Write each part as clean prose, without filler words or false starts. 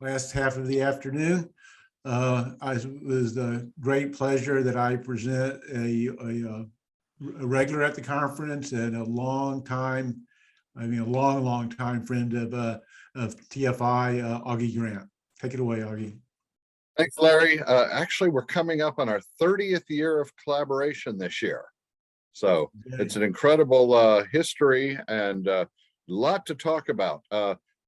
last half of the afternoon. It was a great pleasure that I present a regular at the conference and a long time friend of TFI, Augie Grant. Take it away, Augie. Thanks, Larry. Actually, we're coming up on our 30th year of collaboration this year. So it's an incredible history and a lot to talk about.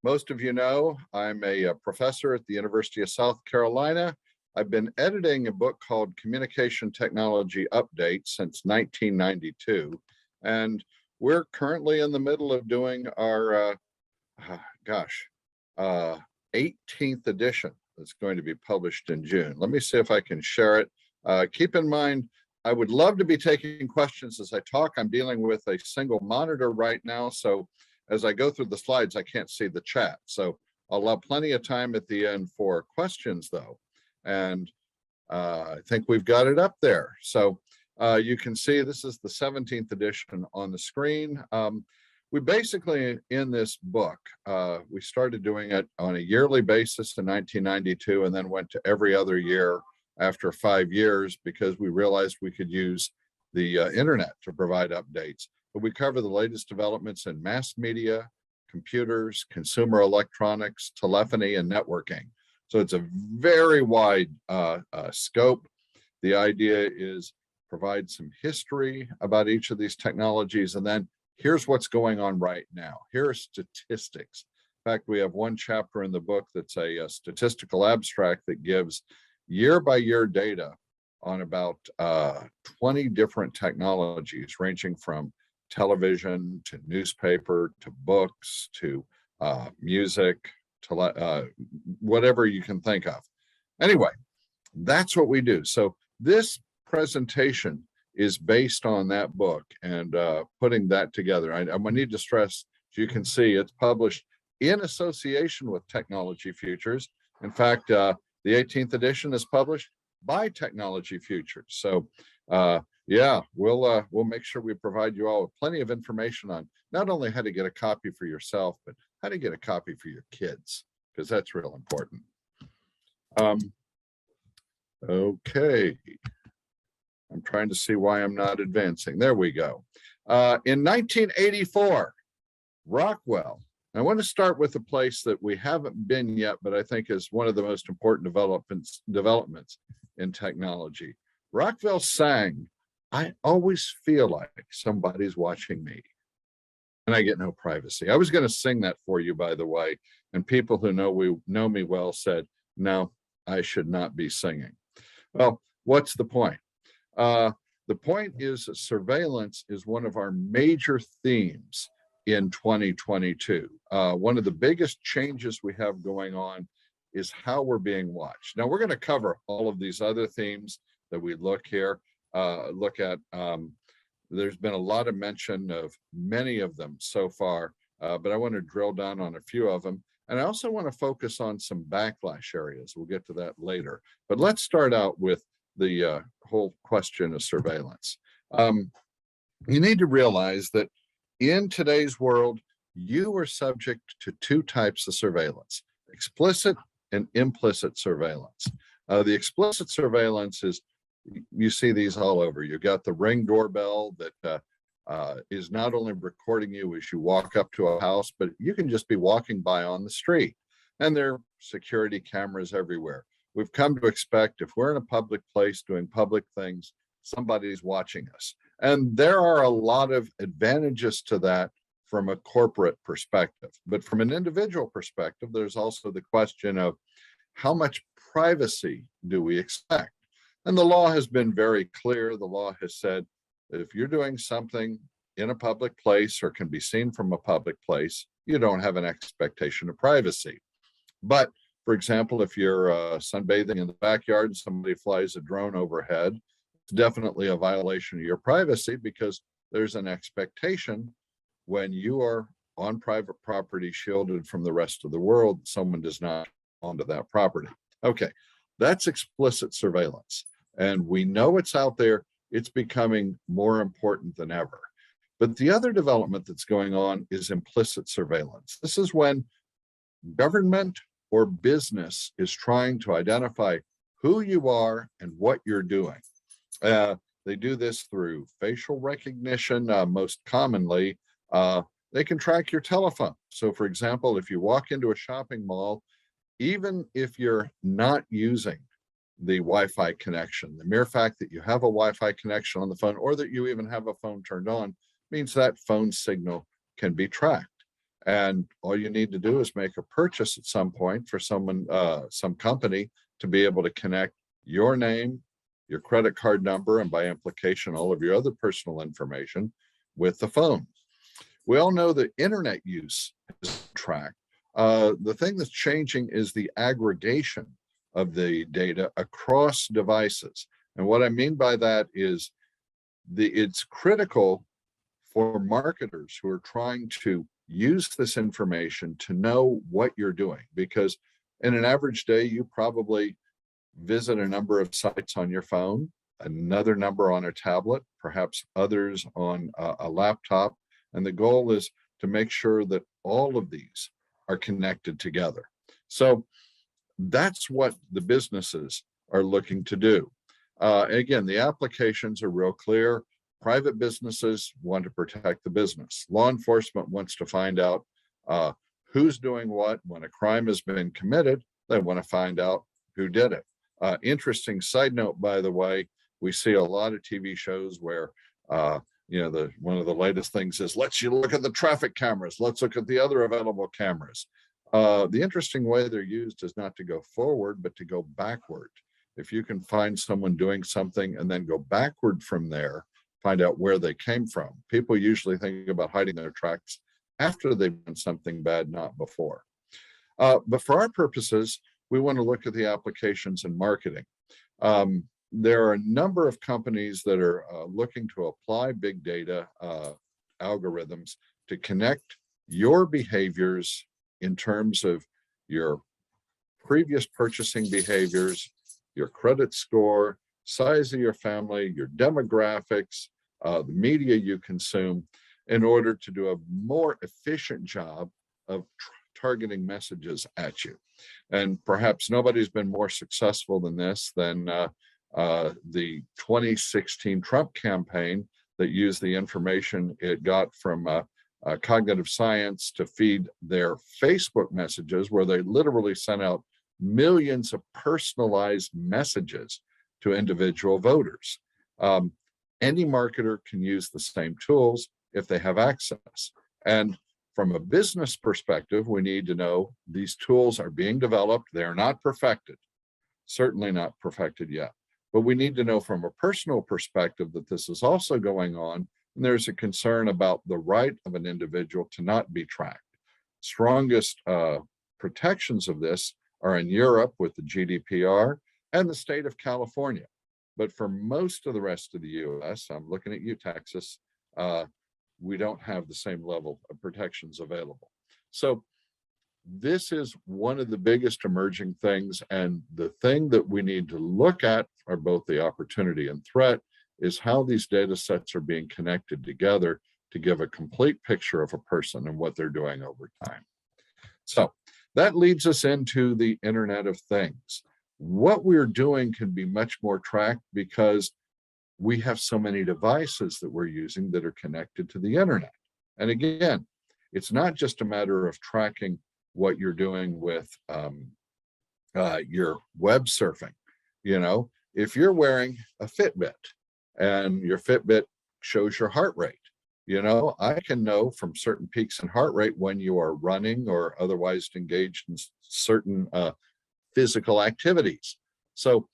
Most of you know, I'm a professor at the University of South Carolina. I've been editing a book called Communication Technology Update since 1992. And we're currently in the middle of doing our, 18th edition that's going to be published in June. Let me see if I can share it. Keep in mind, I would love to be taking questions as I talk. I'm dealing with a single monitor right now. So as I go through the slides, I can't see the chat. So I'll allow plenty of time at the end for questions though. And I think we've got it up there. So you can see this is the 17th edition on the screen. We basically, in this book, we started doing it on a yearly basis in 1992 and then went to every other year after 5 years because we realized we could use the internet to provide updates. But we cover the latest developments in mass media, computers, consumer electronics, telephony, and networking. So it's a very wide scope. The idea is provide some history about each of these technologies, and then here's what's going on right now. Here are statistics. In fact, we have one chapter in the book that's a statistical abstract that gives year-by-year data on about 20 different technologies, ranging from television to newspaper to books to music to whatever you can think of. Anyway, that's what we do. So this presentation is based on that book and putting that together. I need to stress, as you can see, it's published in association with Technology Futures. In fact, the 18th edition is published by Technology Futures. So yeah, we'll make sure we provide you all with plenty of information on not only how to get a copy for yourself, but how to get a copy for your kids, because that's real important. Okay. I'm trying to see why I'm not advancing. There we go. In 1984, Rockwell. I want to start with a place that we haven't been yet, but I think is one of the most important developments in technology. Rockwell sang, "I always feel like somebody's watching me, and I get no privacy." I was going to sing that for you, by the way, and people who know me well said, no, I should not be singing. Well, what's the point? The point is that surveillance is one of our major themes in 2022. One of the biggest changes we have going on is how we're being watched. Now, we're going to cover all of these other themes that we look at. There's been a lot of mention of many of them so far, but I want to drill down on a few of them. And I also want to focus on some backlash areas. We'll get to that later. But let's start out with the whole question of surveillance. You need to realize that in today's world, you are subject to two types of surveillance: explicit and implicit surveillance. The explicit surveillance is, you see these all over. You got the Ring doorbell that is not only recording you as you walk up to a house, but you can just be walking by on the street. And there are security cameras everywhere. We've come to expect if we're in a public place doing public things, somebody's watching us. And there are a lot of advantages to that from a corporate perspective. But from an individual perspective, there's also the question of how much privacy do we expect? And the law has been very clear. The law has said that if you're doing something in a public place or can be seen from a public place, you don't have an expectation of privacy. But for example, if you're sunbathing in the backyard and somebody flies a drone overhead, it's definitely a violation of your privacy, because there's an expectation when you are on private property shielded from the rest of the world, someone does not onto that property. Okay, that's explicit surveillance. And we know it's out there. It's becoming more important than ever. But the other development that's going on is implicit surveillance. This is when government or business is trying to identify who you are and what you're doing. They do this through facial recognition. Most commonly, they can track your telephone. So for example, if you walk into a shopping mall, even if you're not using the Wi-Fi connection, the mere fact that you have a Wi-Fi connection on the phone, or that you even have a phone turned on, means that phone signal can be tracked. And all you need to do is make a purchase at some point for someone, some company, to be able to connect your name, your credit card number, and by implication, all of your other personal information with the phone. We all know that internet use is tracked. The thing that's changing is the aggregation of the data across devices. And what I mean by that is it's critical for marketers who are trying to use this information to know what you're doing, because in an average day, you probably visit a number of sites on your phone, another number on a tablet, perhaps others on a laptop. And the goal is to make sure that all of these are connected together. So that's what the businesses are looking to do. Again, the applications are real clear. Private businesses want to protect the business. Law enforcement wants to find out who's doing what. When a crime has been committed, they want to find out who did it. Interesting side note, by the way, we see a lot of TV shows where one of the latest things is, let's you look at the traffic cameras, let's look at the other available cameras. The interesting way they're used is not to go forward, but to go backward. If you can find someone doing something and then go backward from there, find out where they came from. People usually think about hiding their tracks after they've done something bad, not before. But for our purposes, we want to look at the applications in marketing. There are a number of companies that are looking to apply big data algorithms to connect your behaviors in terms of your previous purchasing behaviors, your credit score, size of your family, your demographics, the media you consume, in order to do a more efficient job of targeting messages at you. And perhaps nobody's been more successful than this than the 2016 Trump campaign that used the information it got from cognitive science to feed their Facebook messages, where they literally sent out millions of personalized messages to individual voters. Any marketer can use the same tools if they have access. And from a business perspective, we need to know these tools are being developed. They're not perfected, certainly not perfected yet. But we need to know from a personal perspective that this is also going on, and there's a concern about the right of an individual to not be tracked. Strongest protections of this are in Europe with the GDPR and the state of California. But for most of the rest of the US, I'm looking at you, Texas, we don't have the same level of protections available. So this is one of the biggest emerging things, and the thing that we need to look at are both the opportunity and threat, is how these data sets are being connected together to give a complete picture of a person and what they're doing over time. So that leads us into the Internet of Things. What we're doing can be much more tracked because we have so many devices that we're using that are connected to the internet. And again, it's not just a matter of tracking what you're doing with your web surfing. You know, if you're wearing a Fitbit and your Fitbit shows your heart rate, you know, I can know from certain peaks in heart rate when you are running or otherwise engaged in certain physical activities. So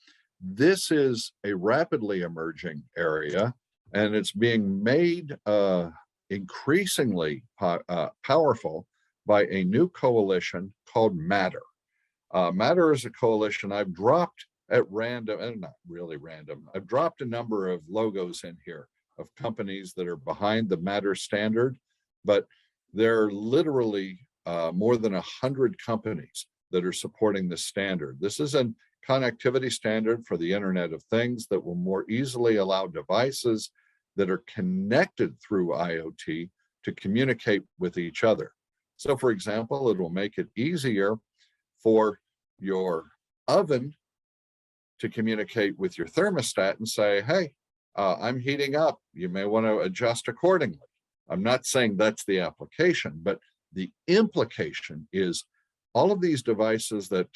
this is a rapidly emerging area, and it's being made increasingly powerful by a new coalition called Matter. Matter is a coalition I've dropped at random, and not really random. I've dropped a number of logos in here of companies that are behind the Matter standard, but there are literally more than 100 companies that are supporting the standard. This is a connectivity standard for the Internet of Things that will more easily allow devices that are connected through IoT to communicate with each other. So for example, it will make it easier for your oven to communicate with your thermostat and say, hey, I'm heating up. You may want to adjust accordingly. I'm not saying that's the application, but the implication is all of these devices that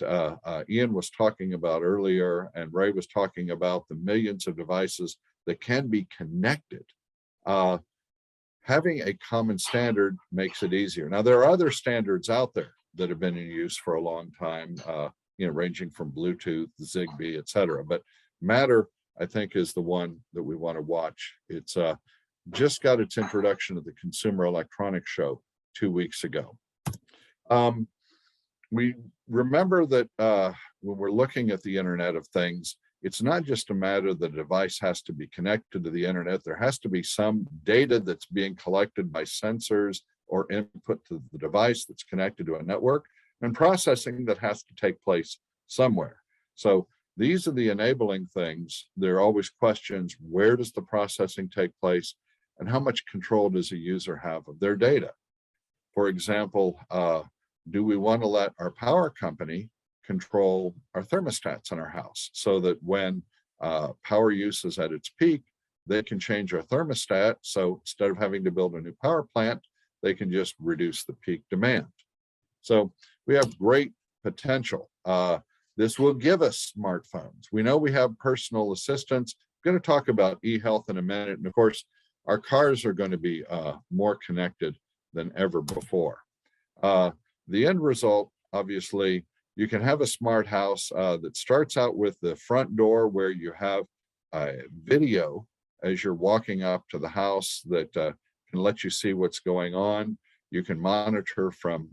Ian was talking about earlier and Ray was talking about, the millions of devices that can be connected. Having a common standard makes it easier. Now, there are other standards out there that have been in use for a long time, ranging from Bluetooth, Zigbee, et cetera. But Matter, I think, is the one that we want to watch. It's just got its introduction at the Consumer Electronics Show 2 weeks ago. We remember that when we're looking at the Internet of Things, it's not just a matter that the device has to be connected to the internet. There has to be some data that's being collected by sensors or input to the device that's connected to a network, and processing that has to take place somewhere. So these are the enabling things. There are always questions: where does the processing take place, and how much control does a user have of their data? For example, do we want to let our power company control our thermostats in our house so that when power use is at its peak, they can change our thermostat? So instead of having to build a new power plant, they can just reduce the peak demand. So we have great potential. This will give us smartphones. We know we have personal assistants. I'm going to talk about e-health in a minute. And of course, our cars are going to be more connected than ever before. The end result, obviously, you can have a smart house that starts out with the front door where you have a video as you're walking up to the house that can let you see what's going on. You can monitor from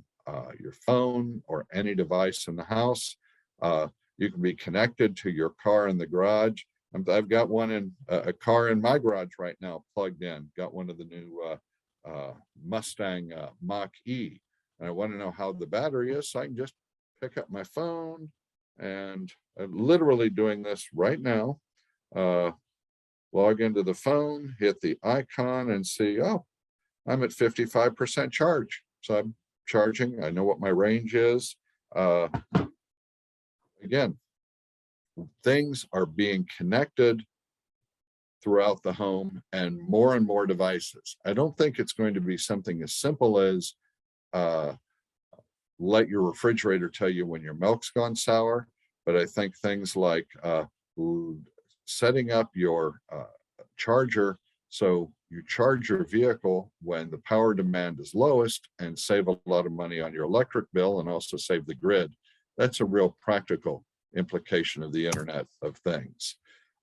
your phone or any device in the house. You can be connected to your car in the garage. I've got one in a car in my garage right now plugged in. Got one of the new Mustang Mach-E. And I want to know how the battery is, so I can just pick up my phone, and I'm literally doing this right now. Log into the phone, hit the icon and see, oh, I'm at 55% charge. So I'm charging. I know what my range is. Again, things are being connected throughout the home and more devices. I don't think it's going to be something as simple as let your refrigerator tell you when your milk's gone sour, but I think things like setting up your charger so you charge your vehicle when the power demand is lowest and save a lot of money on your electric bill and also save the grid. That's a real practical implication of the Internet of Things.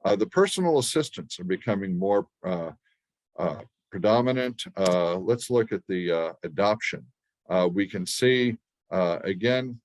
The personal assistants are becoming more predominant. Let's look at the adoption. We can see, again,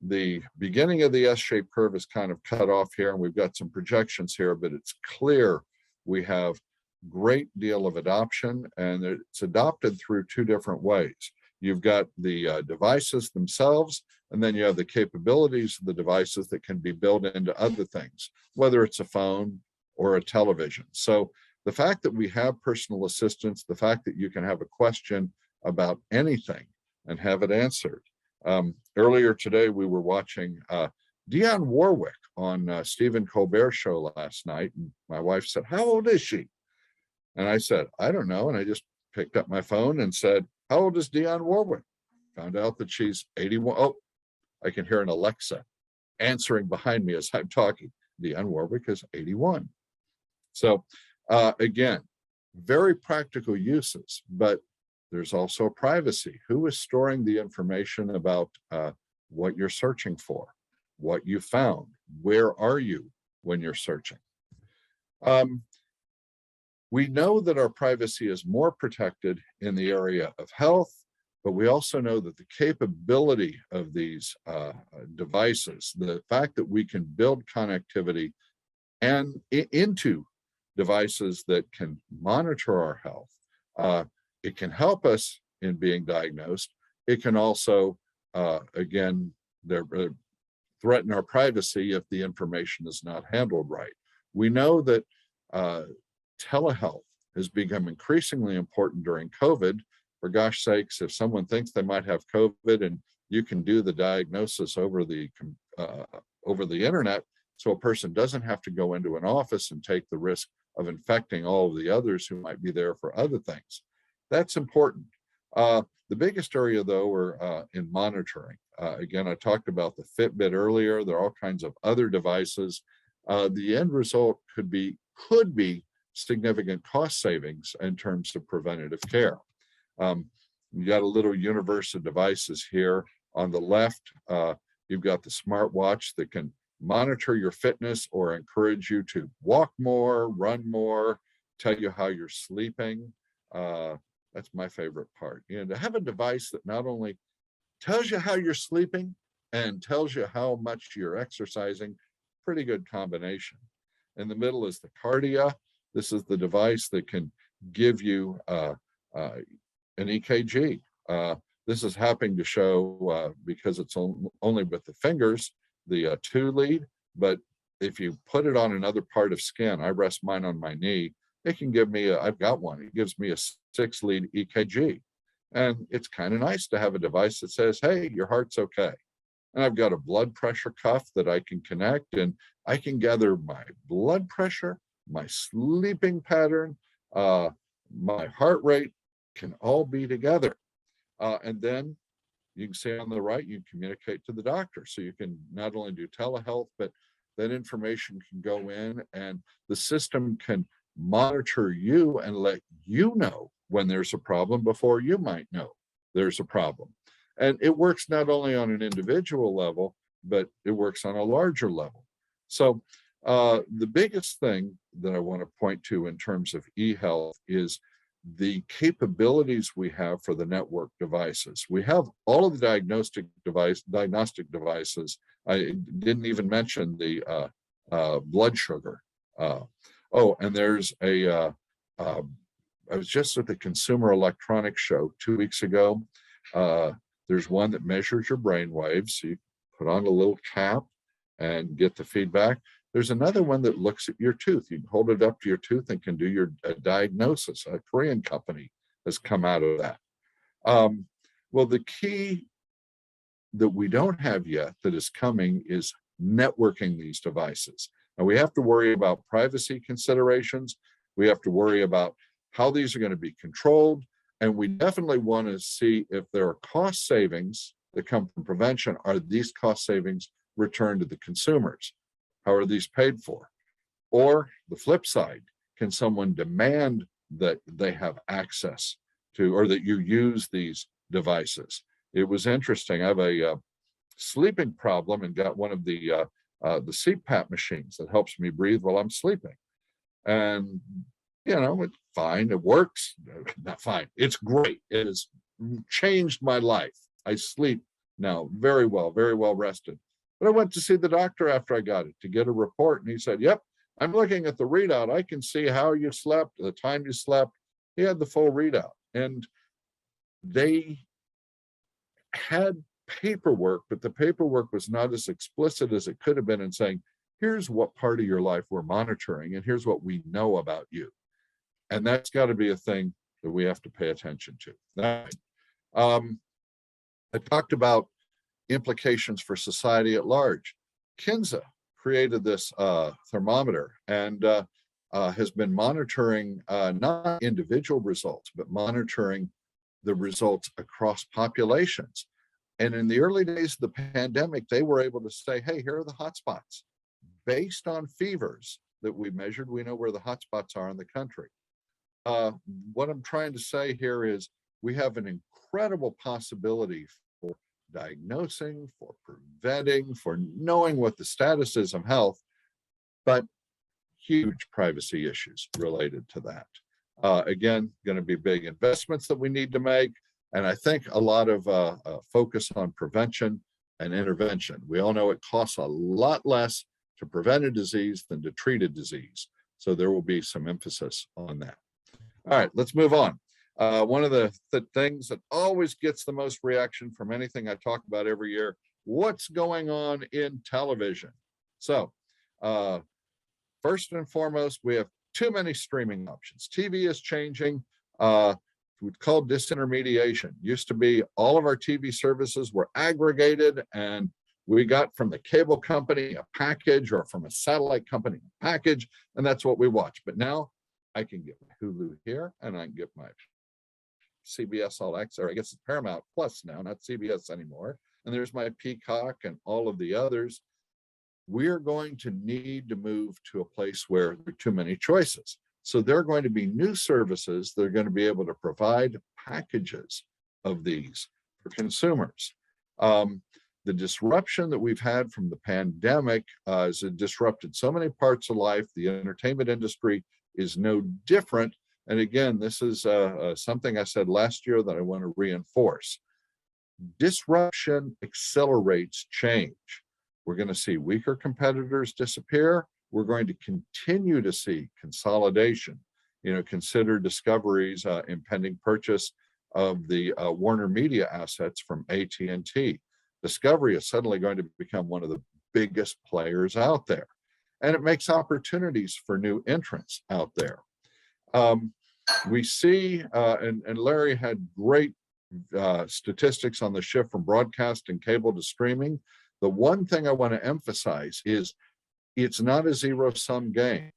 the beginning of the S-shaped curve is kind of cut off here, and we've got some projections here, but it's clear we have great deal of adoption, and it's adopted through two different ways. You've got the devices themselves, and then you have the capabilities of the devices that can be built into other things, whether it's a phone or a television. So the fact that we have personal assistants, the fact that you can have a question about anything and have it answered. Earlier today, we were watching Dionne Warwick on Stephen Colbert's show last night, and my wife said, "How old is she?" And I said, "I don't know." And I just picked up my phone and said, "How old is Dionne Warwick?" Found out that she's 81. Oh, I can hear an Alexa answering behind me as I'm talking. Dionne Warwick is 81. So again, very practical uses, but there's also privacy. Who is storing the information about what you're searching for, what you found? Where are you when you're searching? We know that our privacy is more protected in the area of health, but we also know that the capability of these devices, the fact that we can build connectivity and into devices that can monitor our health, it can help us in being diagnosed. It can also, again, threaten our privacy if the information is not handled right. We know that telehealth has become increasingly important during COVID. For gosh sakes, if someone thinks they might have COVID and you can do the diagnosis over the internet, so a person doesn't have to go into an office and take the risk of infecting all of the others who might be there for other things. That's important. The biggest area, though, are in monitoring. Again, I talked about the Fitbit earlier. There are all kinds of other devices. The end result could be significant cost savings in terms of preventative care. You got a little universe of devices here. On the left, you've got the smartwatch that can monitor your fitness or encourage you to walk more, run more, tell you how you're sleeping. That's my favorite part. And to have a device that not only tells you how you're sleeping and tells you how much you're exercising, pretty good combination. In the middle is the Cardia. This is the device that can give you an EKG. This is happening to show, because it's only with the fingers, the 2 lead, but if you put it on another part of skin, I rest mine on my knee, it can give me, I've got one, it gives me a 6 lead EKG. And it's kind of nice to have a device that says, hey, your heart's okay. And I've got a blood pressure cuff that I can connect, and I can gather my blood pressure, my sleeping pattern, my heart rate can all be together. And then you can see on the right, you communicate to the doctor. So you can not only do telehealth, but that information can go in and the system can monitor you and let you know when there's a problem before you might know there's a problem. And it works not only on an individual level, but it works on a larger level. So the biggest thing that I want to point to in terms of e-health is the capabilities we have for the network devices. We have all of the diagnostic devices. I didn't even mention the blood sugar. And there's I was just at the Consumer Electronics Show 2 weeks ago. There's one that measures your brain waves. So you put on a little cap and get the feedback. There's another one that looks at your tooth. You can hold it up to your tooth and can do your diagnosis. A Korean company has come out of that. Well, the key that we don't have yet that is coming is networking these devices. Now we have to worry about privacy considerations. We have to worry about how these are going to be controlled. And we definitely want to see if there are cost savings that come from prevention. Are these cost savings returned to the consumers? How are these paid for? Or the flip side, can someone demand that they have access to, or that you use these devices? It was interesting. I have a sleeping problem and got one of the CPAP machines that helps me breathe while I'm sleeping. And, you know, it's fine. It works. Not fine. It's great. It has changed my life. I sleep now very well rested. But I went to see the doctor after I got it to get a report. And he said, yep, I'm looking at the readout. I can see how you slept, the time you slept. He had the full readout. And they had paperwork, but the paperwork was not as explicit as it could have been in saying, here's what part of your life we're monitoring, and here's what we know about you. And that's got to be a thing that we have to pay attention to. I talked about implications for society at large. Kinza created this thermometer and has been monitoring not individual results, but monitoring the results across populations. And in the early days of the pandemic, they were able to say, hey, here are the hotspots. Based on fevers that we measured, we know where the hotspots are in the country. What I'm trying to say here is we have an incredible possibility for diagnosing, for preventing, for knowing what the status is of health, but huge privacy issues related to that. Again, going to be big investments that we need to make. And I think a lot of focus on prevention and intervention. We all know it costs a lot less to prevent a disease than to treat a disease. So there will be some emphasis on that. All right, let's move on. One of the things that always gets the most reaction from anything I talk about every year, what's going on in television? So first and foremost, we have too many streaming options. TV is changing. called disintermediation. Used to be all of our TV services were aggregated, and we got from the cable company a package, or from a satellite company a package, and that's what we watch. But now I can get my Hulu here, and I can get my CBS All Access, or I guess it's Paramount Plus now, not CBS anymore. And there's my Peacock and all of the others. We're going to need to move to a place where there are too many choices. So there are going to be new services that are going to be able to provide packages of these for consumers. The disruption that we've had from the pandemic has disrupted so many parts of life. The entertainment industry is no different. And again, this is something I said last year that I want to reinforce. Disruption accelerates change. We're going to see weaker competitors disappear. We're going to continue to see consolidation. Consider Discovery's impending purchase of the Warner Media assets from AT&T. Discovery is suddenly going to become one of the biggest players out there. And it makes opportunities for new entrants out there. We see, and Larry had great statistics on the shift from broadcast and cable to streaming. The one thing I want to emphasize is it's not a zero-sum game.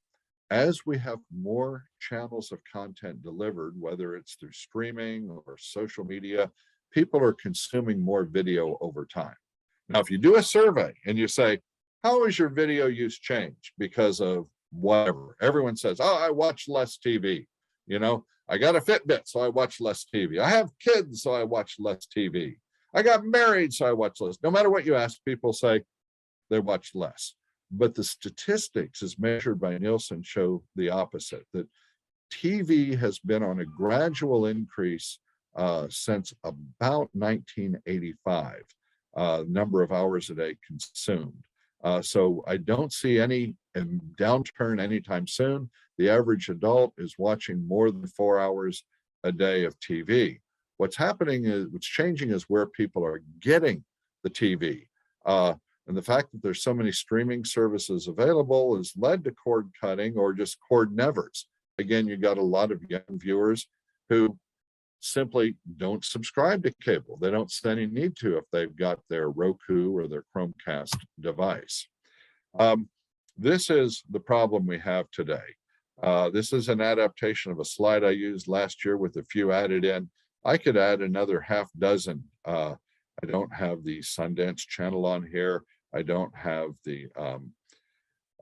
As we have more channels of content delivered, whether it's through streaming or social media, people are consuming more video over time. Now, if you do a survey and you say, how has your video use changed because of whatever? Everyone says, oh, I watch less TV. I got a Fitbit, so I watch less TV. I have kids, so I watch less TV. I got married, so I watch less. No matter what you ask, people say they watch less. But the statistics as measured by Nielsen show the opposite, that TV has been on a gradual increase since about 1985, number of hours a day consumed. So I don't see any downturn anytime soon. The average adult is watching more than 4 hours a day of TV. What's changing is where people are getting the TV. And the fact that there's so many streaming services available has led to cord cutting or just cord nevers. Again, you got a lot of young viewers who simply don't subscribe to cable. They don't see any need to if they've got their Roku or their Chromecast device. This is the problem we have today. This is an adaptation of a slide I used last year with a few added in. I could add another half dozen. I don't have the Sundance channel on here. I don't have the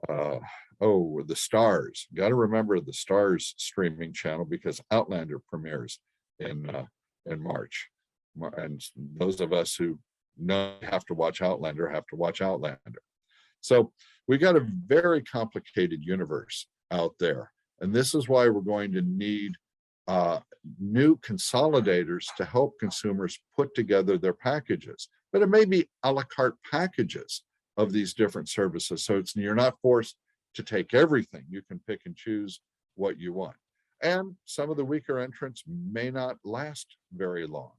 the Stars. Got to remember the Stars streaming channel because Outlander premieres in March. And those of us who have to watch Outlander have to watch Outlander. So we got a very complicated universe out there. And this is why we're going to need new consolidators to help consumers put together their packages. But it may be a la carte packages of these different services. So you're not forced to take everything. You can pick and choose what you want. And some of the weaker entrants may not last very long.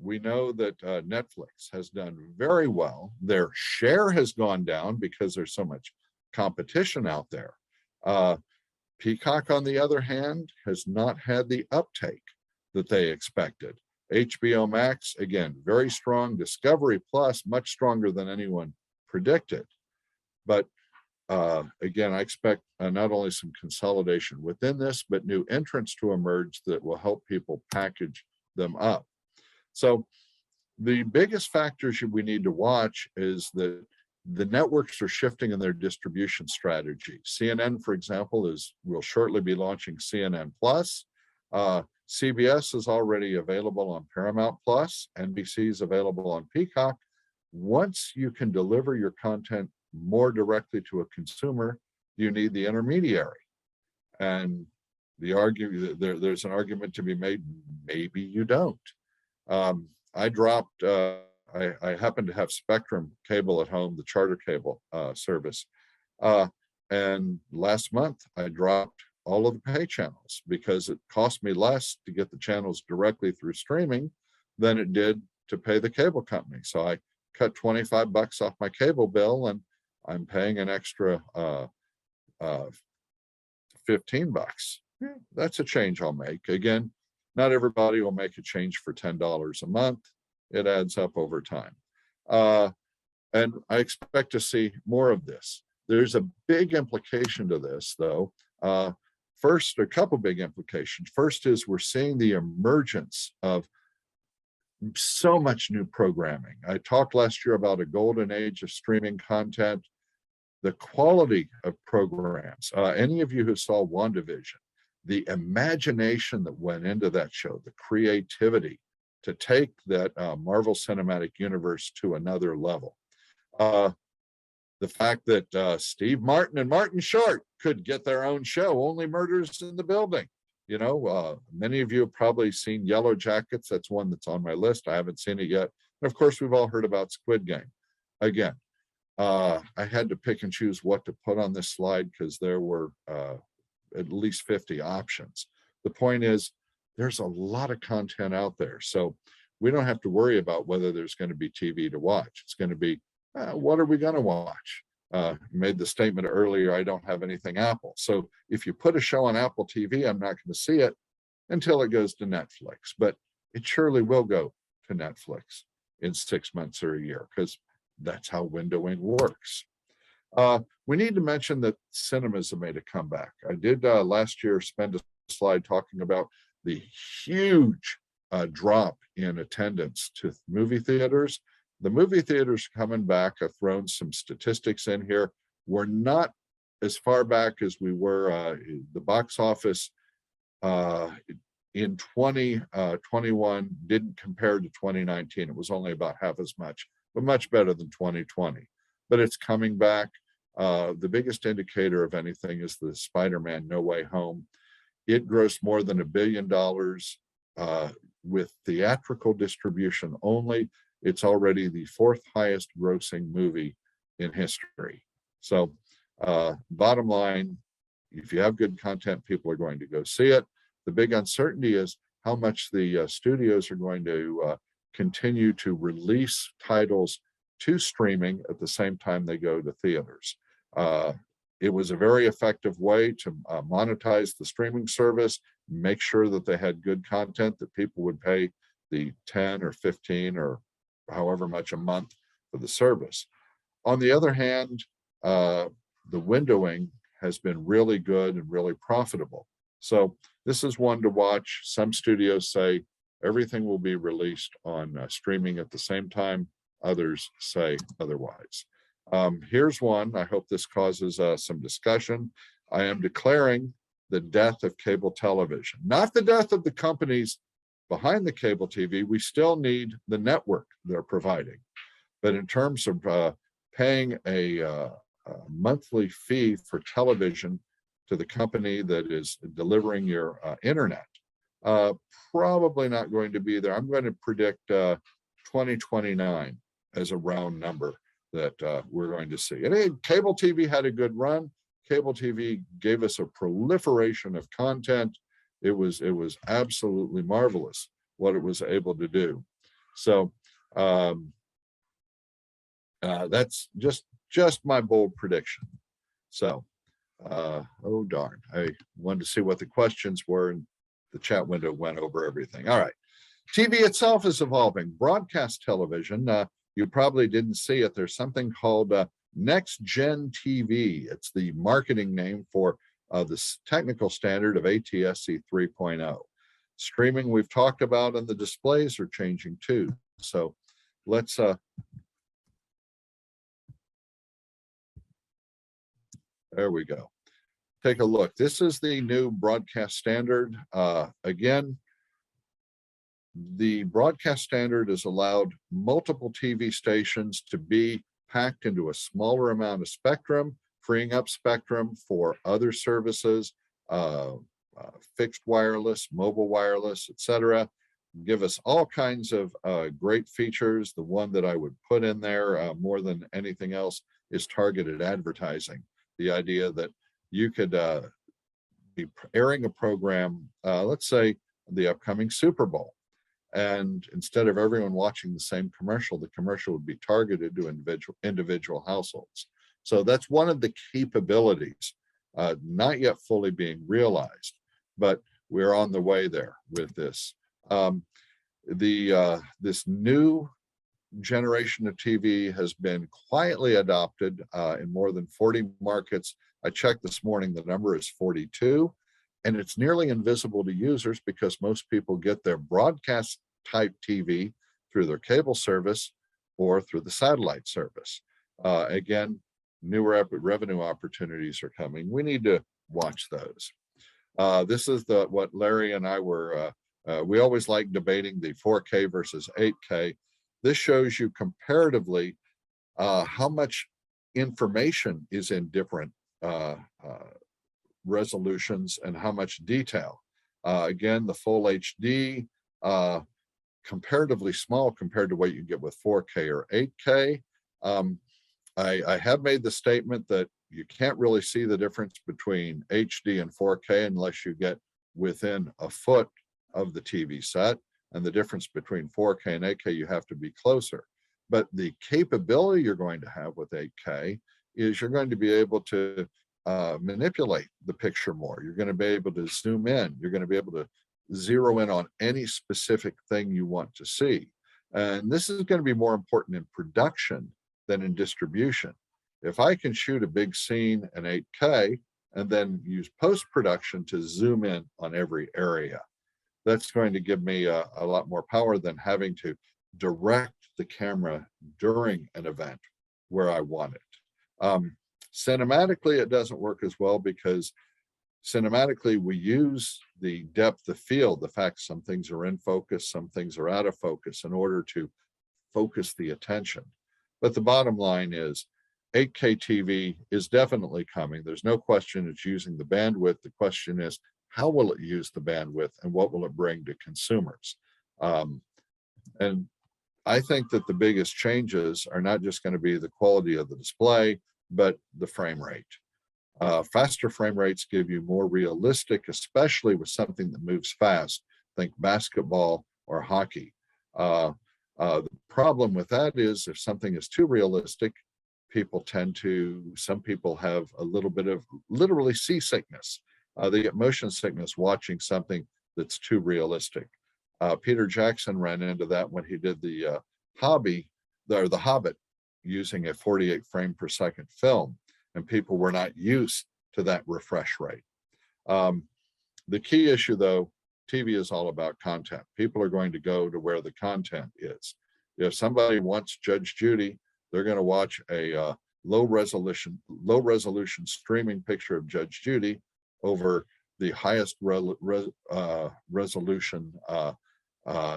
We know that Netflix has done very well. Their share has gone down because there's so much competition out there. Peacock, on the other hand, has not had the uptake that they expected. HBO Max, again, very strong. Discovery Plus, much stronger than anyone predicted. But again, I expect not only some consolidation within this, but new entrants to emerge that will help people package them up. So the biggest factors we need to watch is that the networks are shifting in their distribution strategy. CNN, for example, will shortly be launching CNN Plus. CBS is already available on Paramount Plus. NBC is available on Peacock. Once you can deliver your content more directly to a consumer, you need the intermediary. And there's an argument to be made, maybe you don't. I dropped, I happen to have Spectrum cable at home, the charter cable service. And last month I dropped all of the pay channels because it cost me less to get the channels directly through streaming than it did to pay the cable company. So I cut $25 off my cable bill and I'm paying an extra $15 That's a change I'll make. Again, not everybody will make a change for $10 a month. It adds up over time. And I expect to see more of this. There's a big implication to this, though. First, a couple big implications. First is we're seeing the emergence of so much new programming. I talked last year about a golden age of streaming content. The quality of programs, any of you who saw WandaVision, the imagination that went into that show, the creativity to take that Marvel Cinematic Universe to another level. The fact that Steve Martin and Martin Short could get their own show, Only Murders in the Building. You know, many of you have probably seen Yellow Jackets. That's one that's on my list. I haven't seen it yet. And of course, we've all heard about Squid Game. Again, I had to pick and choose what to put on this slide because there were at least 50 options. The point is, there's a lot of content out there. So we don't have to worry about whether there's going to be TV to watch. It's going to be, what are we going to watch? Made the statement earlier, I don't have anything Apple. So if you put a show on Apple TV, I'm not going to see it until it goes to Netflix. But it surely will go to Netflix in 6 months or a year, because that's how windowing works. We need to mention that cinemas have made a comeback. I did last year spend a slide talking about the huge drop in attendance to movie theaters. The movie theaters coming back. I've thrown some statistics in here. We're not as far back as we were. The box office in 2021 didn't compare to 2019. It was only about half as much, but much better than 2020. But it's coming back. The biggest indicator of anything is the Spider-Man No Way Home. It grossed more than $1 billion with theatrical distribution only. It's already the 4th highest grossing movie in history. So bottom line, if you have good content, people are going to go see it. The big uncertainty is how much the studios are going to continue to release titles to streaming at the same time they go to theaters. It was a very effective way to monetize the streaming service, make sure that they had good content that people would pay the 10 or 15 or however much a month for the service. On the other hand, the windowing has been really good and really profitable. So this is one to watch. Some studios say everything will be released on streaming at the same time. Others say otherwise. Here's one. I hope this causes some discussion. I am declaring the death of cable television, not the death of the companies behind the cable TV. We still need the network they're providing. But in terms of paying a monthly fee for television to the company that is delivering your internet, probably not going to be there. I'm going to predict 2029 as a round number that we're going to see. And cable TV had a good run. Cable TV gave us a proliferation of content. It was absolutely marvelous what it was able to do. So that's just my bold prediction. So oh darn, I wanted to see what the questions were, and the chat window went over everything. All right, TV itself is evolving. Broadcast television, you probably didn't see it. There's something called Next Gen TV. It's the marketing name for this technical standard of ATSC 3.0. Streaming we've talked about, and the displays are changing too. So let's there we go. Take a look. This is the new broadcast standard. Again, the broadcast standard has allowed multiple TV stations to be packed into a smaller amount of spectrum, freeing up spectrum for other services, fixed wireless, mobile wireless, etc. Give us all kinds of great features. The one that I would put in there more than anything else is targeted advertising. The idea that you could be airing a program, let's say the upcoming Super Bowl, and instead of everyone watching the same commercial, the commercial would be targeted to individual households. So that's one of the capabilities, not yet fully being realized. but we're on the way there with this. This new generation of TV has been quietly adopted in more than 40 markets. I checked this morning, the number is 42, and it's nearly invisible to users because most people get their broadcast type TV through their cable service or through the satellite service. Again, new revenue opportunities are coming. We need to watch those. This is what Larry and I were, we always like debating the 4K versus 8K. This shows you comparatively how much information is in different resolutions and how much detail. Again, the full HD, comparatively small compared to what you get with 4K or 8K. I have made the statement that you can't really see the difference between HD and 4K unless you get within a foot of the TV set. And the difference between 4K and 8K, you have to be closer. But the capability you're going to have with 8K is you're going to be able to manipulate the picture more. You're going to be able to zoom in. You're going to be able to zero in on any specific thing you want to see. And this is going to be more important in production than in distribution. If I can shoot a big scene in 8K and then use post-production to zoom in on every area, that's going to give me a lot more power than having to direct the camera during an event where I want it. Cinematically, it doesn't work as well because cinematically we use the depth of field, the fact some things are in focus, some things are out of focus in order to focus the attention. But the bottom line is 8K TV is definitely coming. There's no question it's using the bandwidth. The question is, how will it use the bandwidth and what will it bring to consumers? And I think that the biggest changes are not just going to be the quality of the display, but the frame rate. Faster frame rates give you more realistic, especially with something that moves fast. Think basketball or hockey. The problem with that is if something is too realistic, some people have a little bit of literally seasickness. They get motion sickness watching something that's too realistic. Peter Jackson ran into that when he did the Hobbit using a 48 frame per second film, and people were not used to that refresh rate. The key issue though, TV is all about content. People are going to go to where the content is. If somebody wants Judge Judy, they're going to watch a low resolution streaming picture of Judge Judy over the highest resolution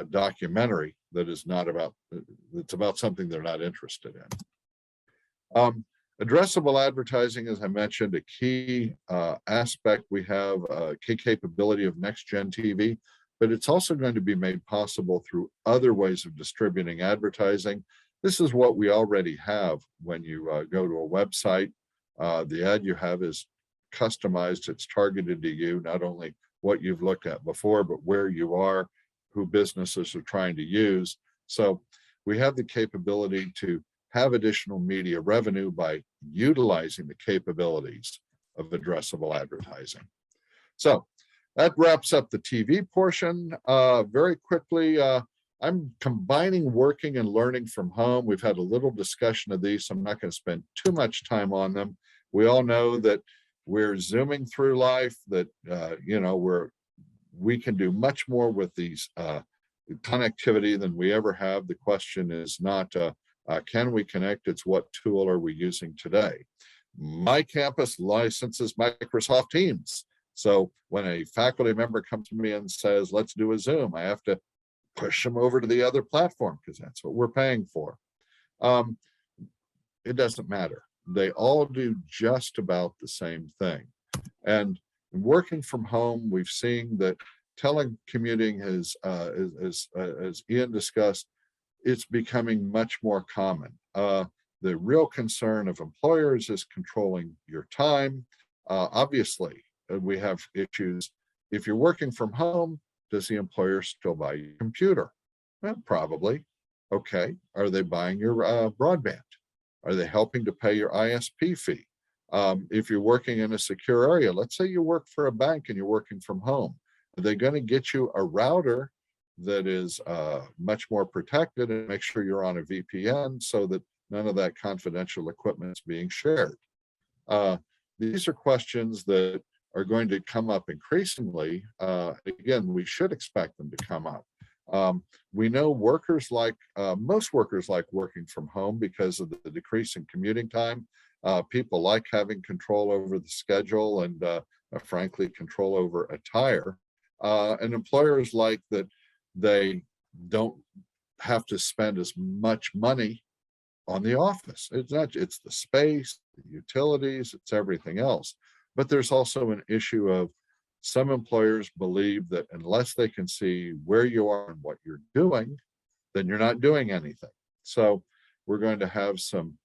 documentary that is not about, it's about something they're not interested in. Addressable advertising, as I mentioned, a key aspect. We have a key capability of next gen TV, but it's also going to be made possible through other ways of distributing advertising. This is what we already have when you go to a website. The ad you have is customized, it's targeted to you, not only what you've looked at before, but where you are, who businesses are trying to use. So we have the capability to have additional media revenue by utilizing the capabilities of addressable advertising. So that wraps up the TV portion. Very quickly, I'm combining working and learning from home. We've had a little discussion of these, so I'm not going to spend too much time on them. We all know that we're zooming through life, that we can do much more with these connectivity than we ever have. The question is not can we connect, it's what tool are we using today. My campus licenses Microsoft Teams, so when a faculty member comes to me and says let's do a Zoom, I have to push them over to the other platform because that's what we're paying for. It doesn't matter. They all do just about the same thing. And working from home, we've seen that telecommuting has, as Ian discussed, it's becoming much more common. The real concern of employers is controlling your time. Obviously, we have issues. If you're working from home, does the employer still buy your computer? Well, probably. Okay. Are they buying your broadband? Are they helping to pay your ISP fee? If you're working in a secure area, let's say you work for a bank and you're working from home, are they going to get you a router that is much more protected and make sure you're on a VPN so that none of that confidential equipment is being shared? These are questions that are going to come up increasingly. Again, we should expect them to come up. We know most workers like working from home because of the decrease in commuting time. People like having control over the schedule and frankly, control over attire. And employers like that they don't have to spend as much money on the office. It's the space, the utilities, it's everything else. But there's also an issue of some employers believe that unless they can see where you are and what you're doing, then you're not doing anything. So we're going to have some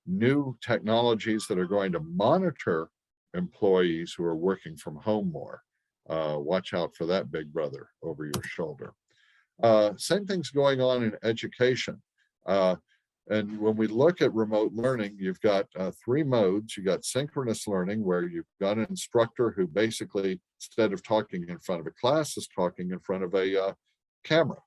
new technologies that are going to monitor employees who are working from home more. Watch out for that big brother over your shoulder. Same thing's going on in education. And when we look at remote learning, you've got three modes. You've got synchronous learning, where you've got an instructor who basically, instead of talking in front of a class, is talking in front of a camera.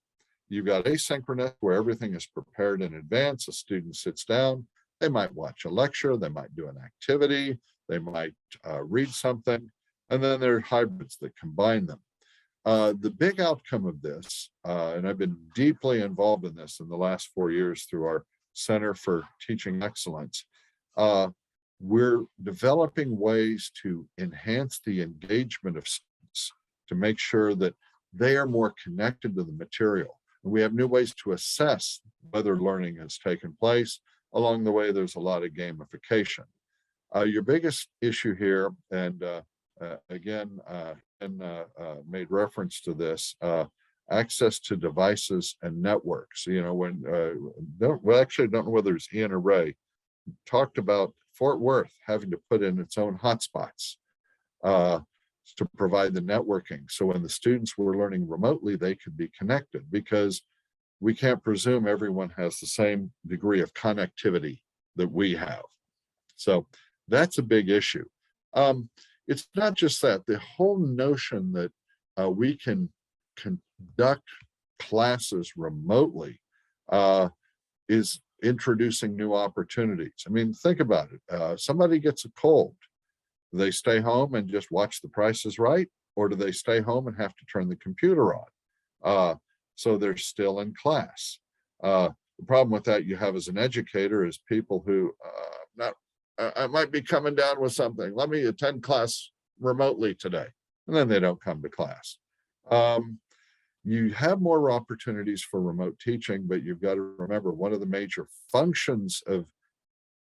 You've got asynchronous, where everything is prepared in advance. A student sits down, they might watch a lecture, they might do an activity, they might read something, and then there are hybrids that combine them. The big outcome of this, and I've been deeply involved in this in the last 4 years through our Center for Teaching Excellence, we're developing ways to enhance the engagement of students to make sure that they are more connected to the material. And we have new ways to assess whether learning has taken place. Along the way, there's a lot of gamification. Your biggest issue here, and again, made reference to this, access to devices and networks. You know, when actually don't know whether it's Ian or Ray talked about Fort Worth having to put in its own hotspots to provide the networking. So when the students were learning remotely, they could be connected, because we can't presume everyone has the same degree of connectivity that we have. So that's a big issue. It's not just that. The whole notion that we can conduct classes remotely is introducing new opportunities. I mean, think about it. Somebody gets a cold. Do they stay home and just watch The Price is Right? Or do they stay home and have to turn the computer on? So they're still in class. The problem with that you have as an educator is people who I might be coming down with something. Let me attend class remotely today. And then they don't come to class. You have more opportunities for remote teaching, but you've got to remember one of the major functions of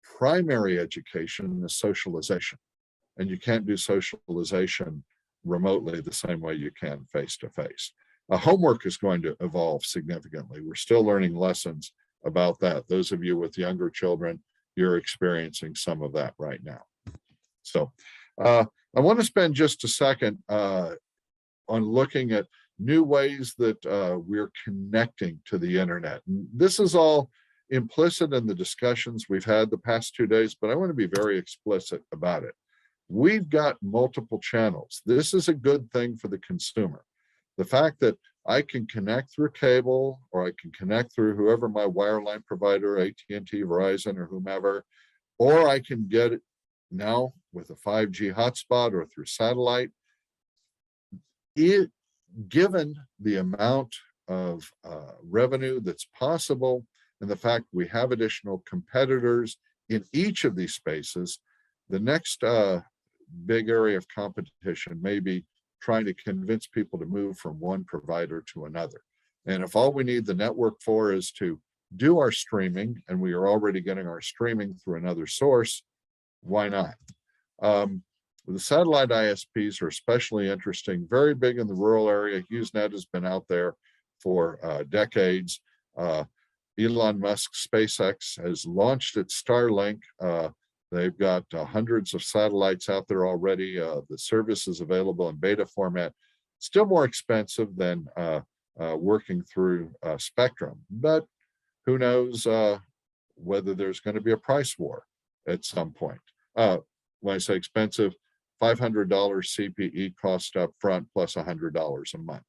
primary education is socialization. And you can't do socialization remotely the same way you can face-to-face. Homework is going to evolve significantly. We're still learning lessons about that. Those of you with younger children, you're experiencing some of that right now. So I want to spend just a second on looking at new ways that we're connecting to the internet. And this is all implicit in the discussions we've had the past 2 days, but I want to be very explicit about it. We've got multiple channels. This is a good thing for the consumer. The fact that I can connect through cable, or I can connect through whoever my wireline provider, AT&T, Verizon, or whomever, or I can get it now with a 5G hotspot or through satellite. Given the amount of revenue that's possible and the fact we have additional competitors in each of these spaces, the next big area of competition may be trying to convince people to move from one provider to another. And if all we need the network for is to do our streaming, and we are already getting our streaming through another source, why not? The satellite ISPs are especially interesting, very big in the rural area. HughesNet has been out there for decades. Elon Musk's SpaceX has launched its Starlink. They've got hundreds of satellites out there already. The service is available in beta format. Still more expensive than working through Spectrum, but who knows whether there's going to be a price war. at some point. When I say expensive, $500 CPE cost up front plus $100 a month.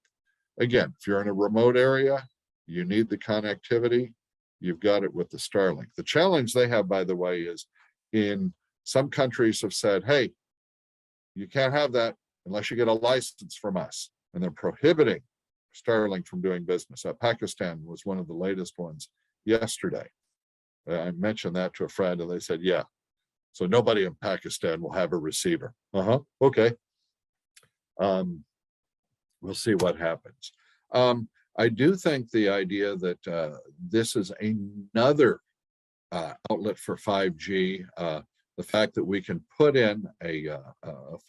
Again, if you're in a remote area, you need the connectivity, you've got it with the Starlink. The challenge they have, by the way, is in some countries have said, hey, you can't have that unless you get a license from us. And they're prohibiting Starlink from doing business. Pakistan was one of the latest ones yesterday. I mentioned that to a friend and they said, yeah, so nobody in Pakistan will have a receiver. Okay. We'll see what happens. I do think the idea that this is another outlet for 5G, the fact that we can put in a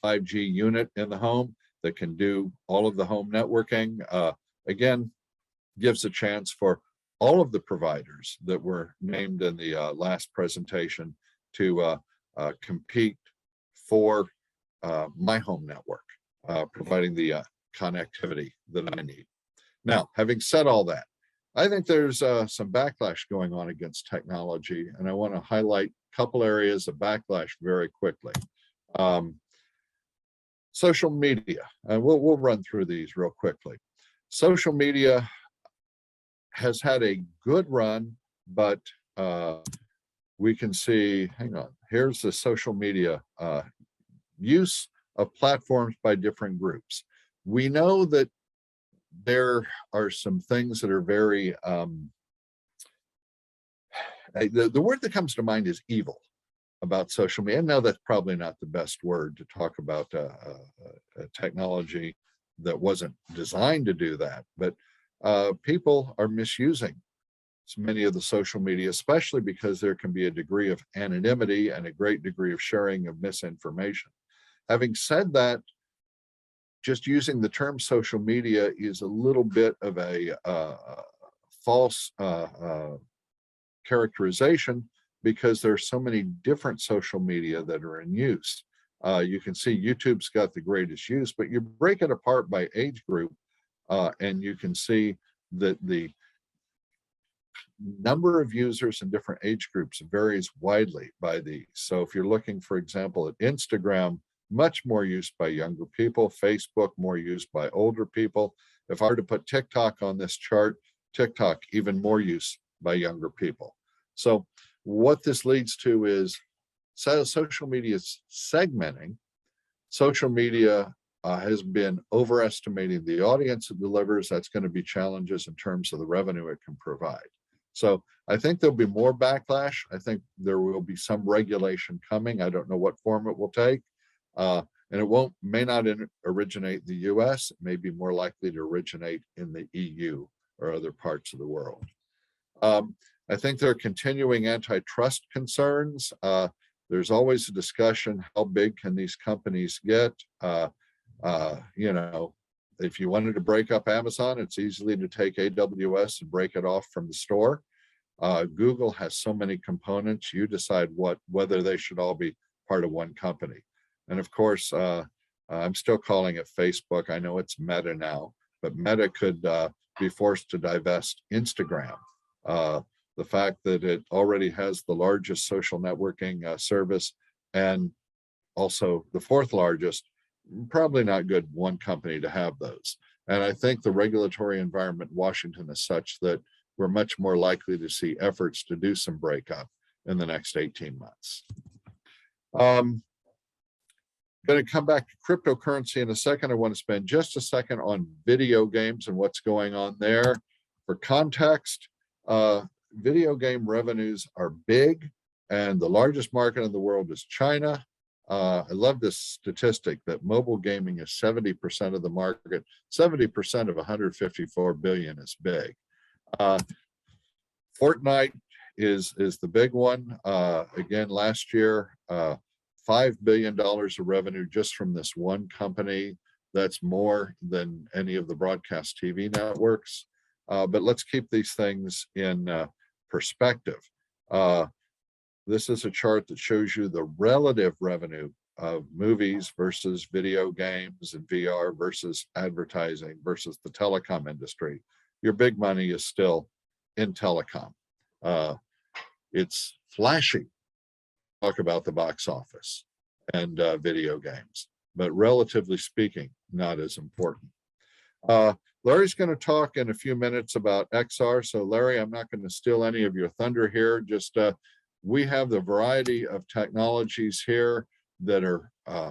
5G unit in the home that can do all of the home networking, again, gives a chance for all of the providers that were named in the last presentation to compete for my home network, providing the connectivity that I need. Now, having said all that, I think there's some backlash going on against technology, and I want to highlight a couple areas of backlash very quickly. Social media, and we'll run through these real quickly. Social media has had a good run, but we can see, hang on, here's the social media use of platforms by different groups. We know that there are some things that are very, the word that comes to mind is evil about social media. No, that's probably not the best word to talk about a technology that wasn't designed to do that, but people are misusing many of the social media, especially because there can be a degree of anonymity and a great degree of sharing of misinformation. Having said that, just using the term social media is a little bit of a false characterization because there are so many different social media that are in use. You can see YouTube's got the greatest use, but you break it apart by age group and you can see that the number of users in different age groups varies widely by these. So if you're looking, for example, at Instagram, much more used by younger people, Facebook more used by older people. If I were to put TikTok on this chart, TikTok even more use by younger people. So what this leads to is social media is segmenting. Social media has been overestimating the audience it delivers. That's going to be challenges in terms of the revenue it can provide. So I think there'll be more backlash. I think there will be some regulation coming. I don't know what form it will take. And it may not originate in the US, it may be more likely to originate in the EU or other parts of the world. I think there are continuing antitrust concerns. There's always a discussion, how big can these companies get? You know, if you wanted to break up Amazon, it's easy to take AWS and break it off from the store. Google has so many components, you decide whether they should all be part of one company. And of course, I'm still calling it Facebook. I know it's Meta now, but Meta could be forced to divest Instagram. The fact that it already has the largest social networking service and also the fourth largest, probably not good one company to have those. And I think the regulatory environment in Washington is such that we're much more likely to see efforts to do some breakup in the next 18 months. Going to come back to cryptocurrency in a second. I want to spend just a second on video games and what's going on there. For context, video game revenues are big, and the largest market in the world is China. I love this statistic that mobile gaming is 70% of the market. 70% of 154 billion is big. Fortnite is the big one. Again, last year, $5 billion of revenue just from this one company. That's more than any of the broadcast TV networks. But let's keep these things in perspective. This is a chart that shows you the relative revenue of movies versus video games and VR versus advertising versus the telecom industry. Your big money is still in telecom. It's flashy talk about the box office and video games, but relatively speaking, not as important. Larry's going to talk in a few minutes about XR. So Larry, I'm not going to steal any of your thunder here. Just we have the variety of technologies here that are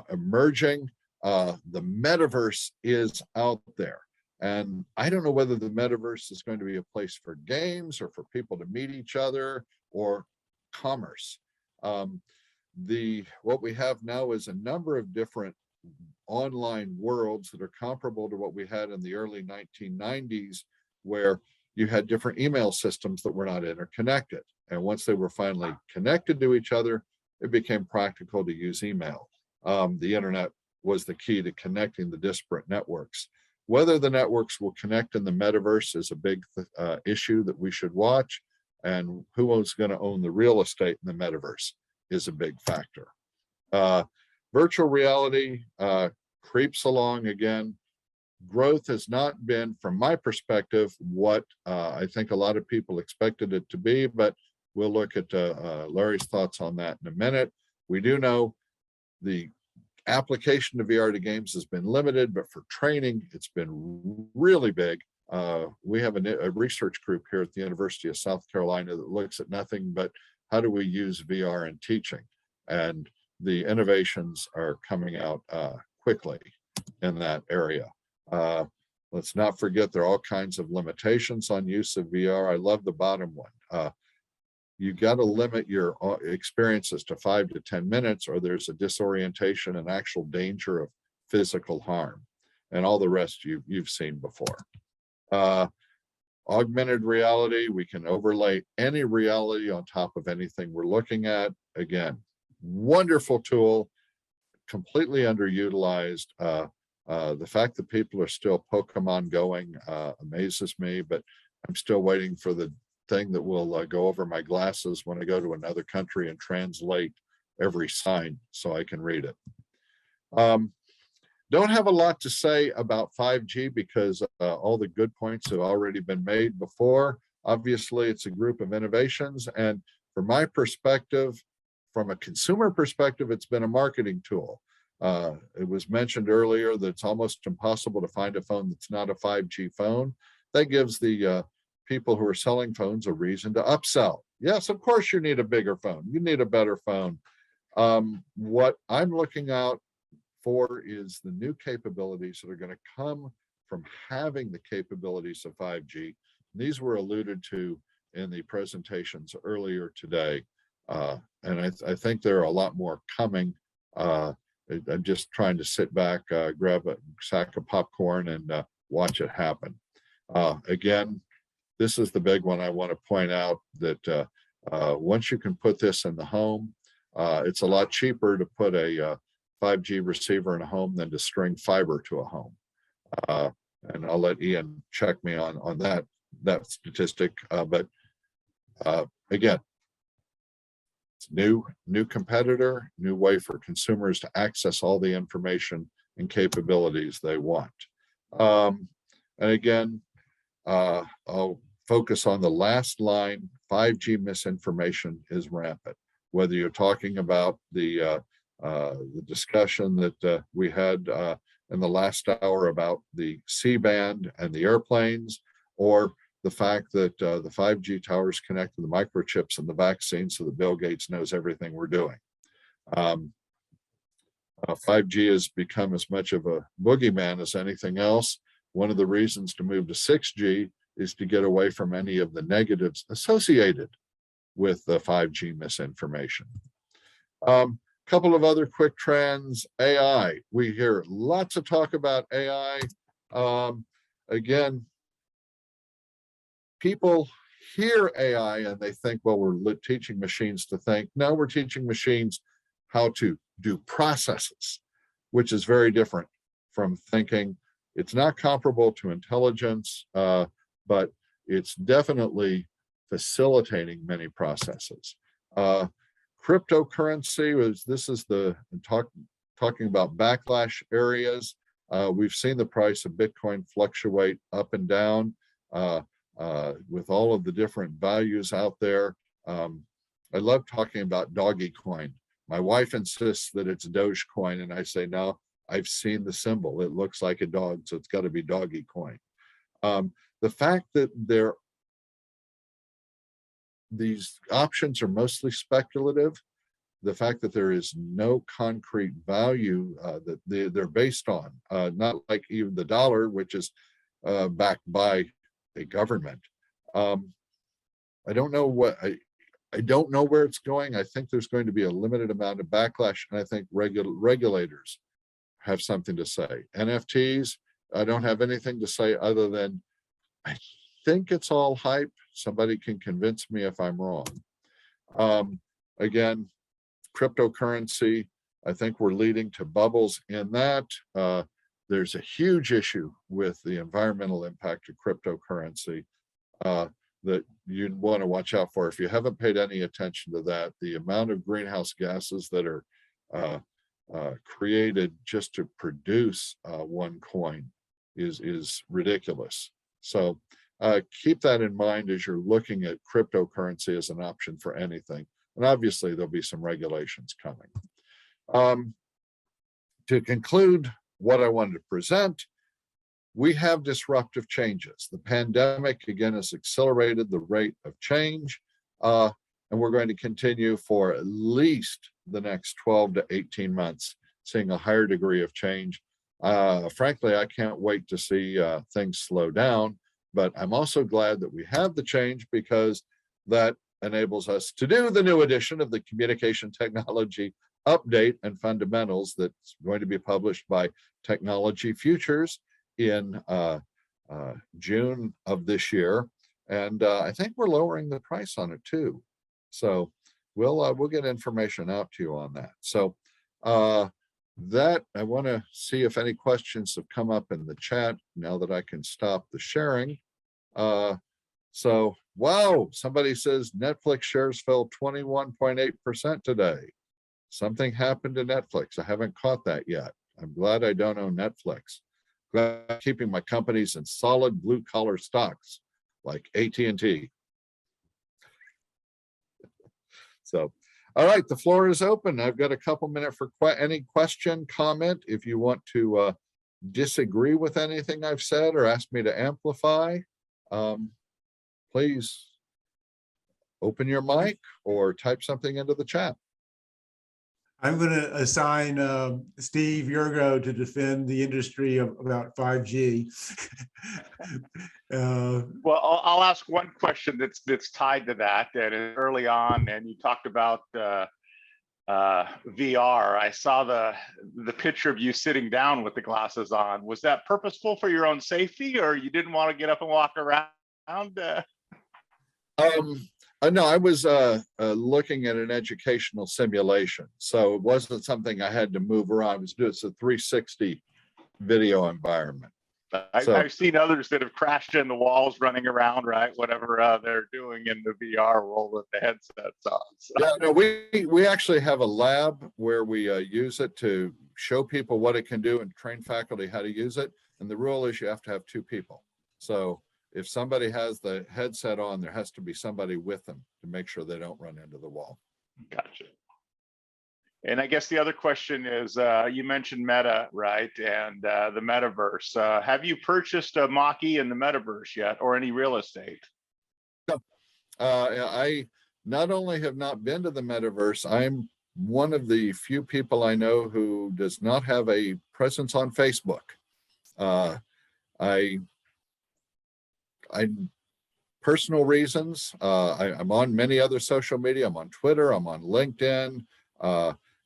emerging. The metaverse is out there. And I don't know whether the metaverse is going to be a place for games or for people to meet each other or commerce. What we have now is a number of different online worlds that are comparable to what we had in the early 1990s, where you had different email systems that were not interconnected. And once they were finally connected to each other, it became practical to use email. The internet was the key to connecting the disparate networks. Whether the networks will connect in the metaverse is a big issue that we should watch. And who is going to own the real estate in the metaverse is a big factor. Virtual reality creeps along again. Growth has not been, from my perspective, what I think a lot of people expected it to be, but we'll look at Larry's thoughts on that in a minute. We do know the application of VR to games has been limited, but for training, it's been really big. We have a research group here at the University of South Carolina that looks at nothing but how do we use VR in teaching, and the innovations are coming out quickly in that area. Let's not forget there are all kinds of limitations on use of VR. I love the bottom one. You got to limit your experiences to 5 to 10 minutes, or there's a disorientation and actual danger of physical harm, and all the rest you've seen before. Augmented reality, we can overlay any reality on top of anything we're looking at. Again, wonderful tool, completely underutilized. The fact that people are still Pokemon going amazes me, but I'm still waiting for the thing that will go over my glasses when I go to another country and translate every sign so I can read it. Don't have a lot to say about 5G because all the good points have already been made before. Obviously, it's a group of innovations, and from my perspective, from a consumer perspective, it's been a marketing tool. It was mentioned earlier that it's almost impossible to find a phone that's not a 5G phone. That gives the people who are selling phones a reason to upsell. Yes, of course you need a bigger phone. You need a better phone. What I'm looking out for is the new capabilities that are going to come from having the capabilities of 5G. These were alluded to in the presentations earlier today. And I think there are a lot more coming. I'm just trying to sit back, grab a sack of popcorn and watch it happen. Again, this is the big one I want to point out, that once you can put this in the home, it's a lot cheaper to put a 5G receiver in a home than to string fiber to a home. And I'll let Ian check me on that statistic. But again, it's new competitor, new way for consumers to access all the information and capabilities they want. And again, I'll focus on the last line. 5G misinformation is rampant. Whether you're talking about the discussion that we had in the last hour about the C-band and the airplanes, or the fact that the 5G towers connect to the microchips and the vaccine so that Bill Gates knows everything we're doing. 5G has become as much of a boogeyman as anything else. One of the reasons to move to 6G is to get away from any of the negatives associated with the 5G misinformation. Couple of other quick trends. AI. We hear lots of talk about AI. Again, people hear AI and they think, well, we're teaching machines to think. No, we're teaching machines how to do processes, which is very different from thinking. It's not comparable to intelligence, but it's definitely facilitating many processes. Cryptocurrency this is the talking about backlash areas. We've seen the price of Bitcoin fluctuate up and down with all of the different values out there. I love talking about doggy coin. My wife insists that it's Dogecoin, and I say, no, I've seen the symbol. It looks like a dog, so it's got to be doggy coin. The fact that these options are mostly speculative, the fact that there is no concrete value that they're based on, not like even the dollar, which is backed by a government. I don't know what I don't know where it's going. I think there's going to be a limited amount of backlash, and I think regulators have something to say. NFTs, I don't have anything to say other than I think it's all hype. Somebody can convince me if I'm wrong. Again, cryptocurrency, I think we're leading to bubbles in that. There's a huge issue with the environmental impact of cryptocurrency that you'd want to watch out for. If you haven't paid any attention to that, the amount of greenhouse gases that are created just to produce one coin is ridiculous. So keep that in mind as you're looking at cryptocurrency as an option for anything. And obviously there'll be some regulations coming. To conclude what I wanted to present, we have disruptive changes. The pandemic, again, has accelerated the rate of change, and we're going to continue for at least the next 12 to 18 months, seeing a higher degree of change. Frankly, I can't wait to see things slow down, but I'm also glad that we have the change because that enables us to do the new edition of the Communication Technology Update and Fundamentals that's going to be published by Technology Futures in June of this year, and I think we're lowering the price on it too. So we'll get information out to you on that. So that I want to see if any questions have come up in the chat now that I can stop the sharing. So wow, somebody says Netflix shares fell 21.8% today. Something happened to Netflix. I haven't caught that yet. I'm glad I don't own Netflix. Keeping my companies in solid blue collar stocks like AT&T. So, all right, the floor is open. I've got a couple minutes for any question, comment. If you want to disagree with anything I've said or ask me to amplify, please open your mic or type something into the chat. I'm going to assign Steve Yurgo to defend the industry about 5G. Well, I'll ask one question that's tied to that. And early on, and you talked about VR. I saw the picture of you sitting down with the glasses on. Was that purposeful for your own safety, or you didn't want to get up and walk around? No, I was looking at an educational simulation, so it wasn't something I had to move around. It's a 360 video environment. I've seen others that have crashed in the walls running around, right? Whatever they're doing in the VR world with the headsets on. So. Yeah, no, we actually have a lab where we use it to show people what it can do and train faculty how to use it. And the rule is you have to have two people. So if somebody has the headset on, there has to be somebody with them to make sure they don't run into the wall. Gotcha. And I guess the other question is, you mentioned Meta, right? And the metaverse. Have you purchased a Mach-E in the metaverse yet, or any real estate? No. I not only have not been to the metaverse, I'm one of the few people I know who does not have a presence on Facebook. Personal reasons. I'm on many other social media. I'm on Twitter. I'm on LinkedIn.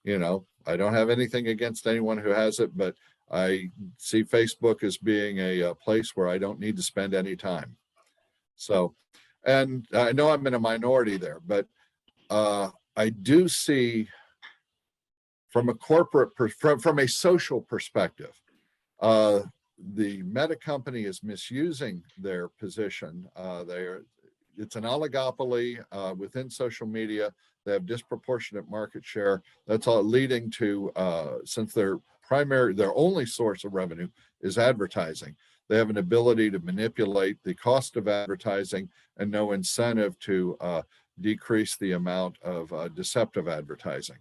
You know, I don't have anything against anyone who has it, but I see Facebook as being a place where I don't need to spend any time. So, and I know I'm in a minority there, but I do see from a corporate, from a social perspective, the Meta company is misusing their position. It's an oligopoly within social media. They have disproportionate market share. That's all leading to, since their only source of revenue is advertising, they have an ability to manipulate the cost of advertising and no incentive to decrease the amount of deceptive advertising.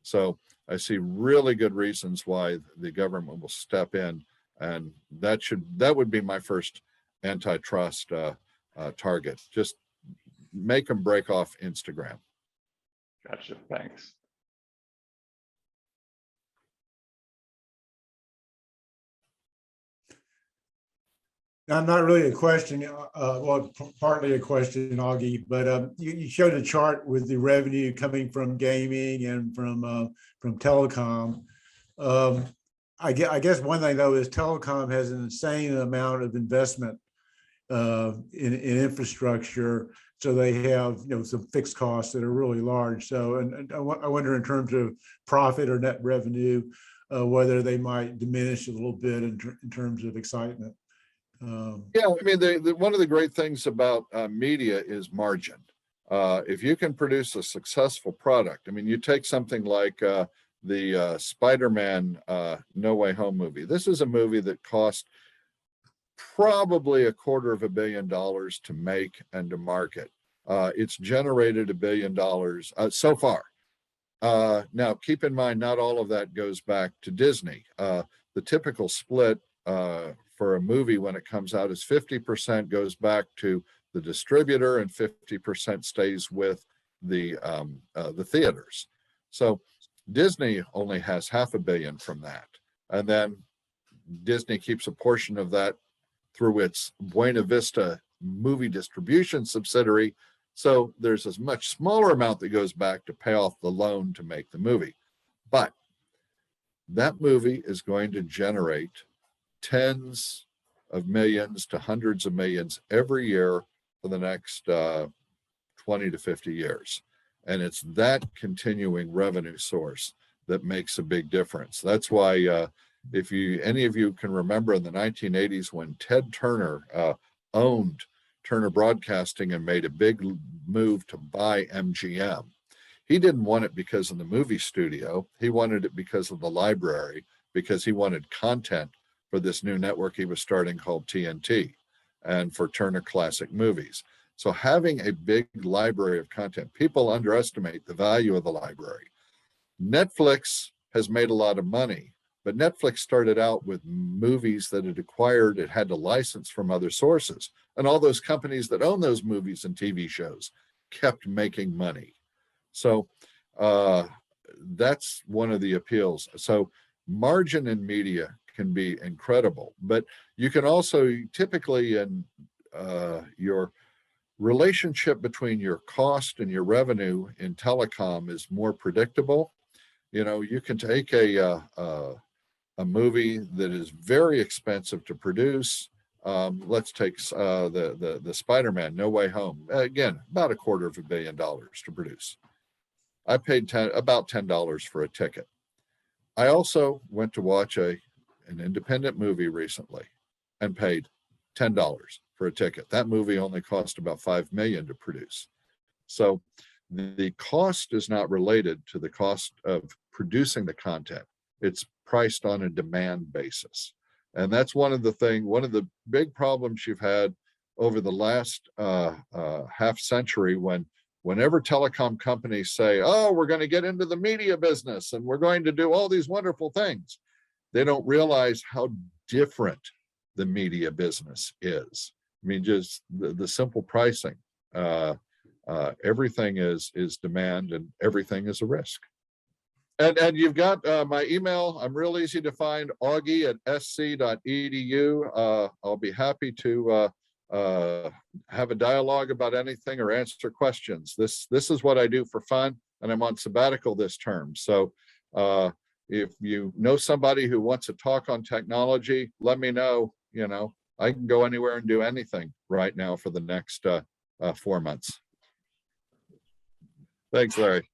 So I see really good reasons why the government will step in, and that would be my first antitrust target. Just make them break off Instagram. Gotcha. Thanks. Not really a question, well, partly a question, Augie, but you showed a chart with the revenue coming from gaming and from telecom. I guess one thing though is telecom has an insane amount of investment in infrastructure, so they have some fixed costs that are really large. So, and I wonder in terms of profit or net revenue, whether they might diminish a little bit in terms of excitement. Yeah, I mean, one of the great things about media is margin. If you can produce a successful product, I mean, you take something like the Spider-Man No Way Home movie. This is a movie that cost probably $250 million to make and to market. It's generated $1 billion so far. Now, keep in mind, not all of that goes back to Disney. The typical split for a movie when it comes out is 50% goes back to the distributor and 50% stays with the theaters. So Disney only has $500 million from that, and then Disney keeps a portion of that through its Buena Vista movie distribution subsidiary. So there's a much smaller amount that goes back to pay off the loan to make the movie. But that movie is going to generate tens of millions to hundreds of millions every year for the next 20 to 50 years. And it's that continuing revenue source that makes a big difference. That's why if any of you can remember in the 1980s when Ted Turner owned Turner Broadcasting and made a big move to buy MGM, he didn't want it because of the movie studio. He wanted it because of the library, because he wanted content for this new network he was starting called TNT and for Turner Classic Movies. So having a big library of content, people underestimate the value of the library. Netflix has made a lot of money, but Netflix started out with movies that it acquired, it had to license from other sources. And all those companies that own those movies and TV shows kept making money. So that's one of the appeals. So margin in media can be incredible, but you can also typically in your relationship between your cost and your revenue in telecom is more predictable. You can take a movie that is very expensive to produce. Let's take the Spider-Man No Way Home. Again, about $250 million to produce. I paid about $10 for a ticket. I also went to watch an independent movie recently and paid $10 for a ticket. That movie only cost about $5 million to produce. So the cost is not related to the cost of producing the content. It's priced on a demand basis. And that's one of the big problems you've had over the last half century whenever telecom companies say, oh, we're going to get into the media business and we're going to do all these wonderful things. They don't realize how different the media business is. I mean, just the simple pricing. Everything is demand and everything is a risk. And you've got my email. I'm real easy to find, augie@sc.edu. I'll be happy to have a dialogue about anything or answer questions. This is what I do for fun, and I'm on sabbatical this term. So if you know somebody who wants to talk on technology, let me know. I can go anywhere and do anything right now for the next 4 months. Thanks, Larry.